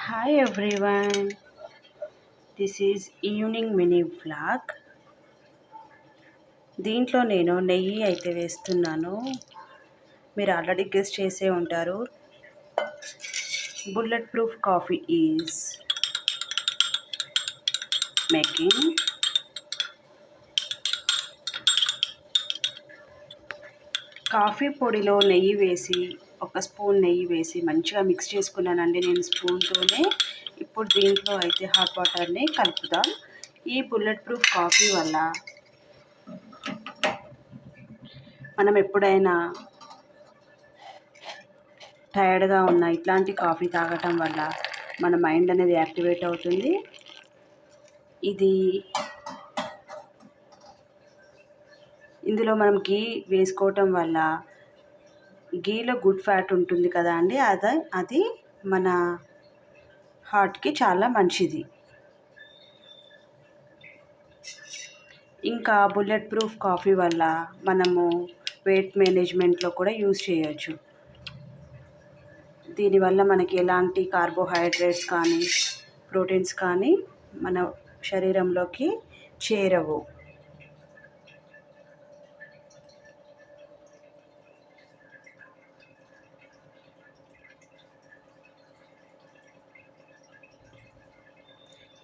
Hi everyone, this is evening mini vlog. దీంట్లో నేను నెయ్యి అయితే వేస్తున్నాను. మీరు ఆల్రెడీ గెస్ చేసే ఉంటారు. Bullet proof coffee is making. Coffee పొడిలో నెయ్యి వేసి ఒక స్పూన్ నెయ్యి వేసి మంచిగా మిక్స్ చేసుకున్నానండి నేను స్పూన్తోనే. ఇప్పుడు దీంట్లో అయితే హాట్ వాటర్ని కలుపుదాం. ఈ బుల్లెట్ ప్రూఫ్ కాఫీ వల్ల మనం ఎప్పుడైనా టైర్డ్గా ఉన్న ఇట్లాంటి కాఫీ తాగటం వల్ల మన మైండ్ అనేది యాక్టివేట్ అవుతుంది. ఇందులో మనం గీ వేసుకోవటం వల్ల గీలో గుడ్ ఫ్యాట్ ఉంటుంది కదా అండి, అది మన హార్ట్కి చాలా మంచిది. ఇంకా బుల్లెట్ ప్రూఫ్ కాఫీ వల్ల మనము వెయిట్ మేనేజ్మెంట్లో కూడా యూజ్ చేయొచ్చు. దీనివల్ల మనకి ఎలాంటి కార్బోహైడ్రేట్స్ కానీ ప్రోటీన్స్ కానీ మన శరీరంలోకి చేరవు.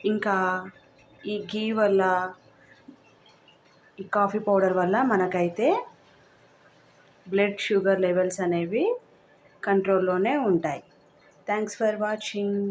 ఇంకా ఈ గీ వల్ల, ఈ కాఫీ పౌడర్ వల్ల మనకైతే బ్లడ్ షుగర్ లెవెల్స్ అనేవి కంట్రోల్లోనే ఉంటాయి. Thanks for watching.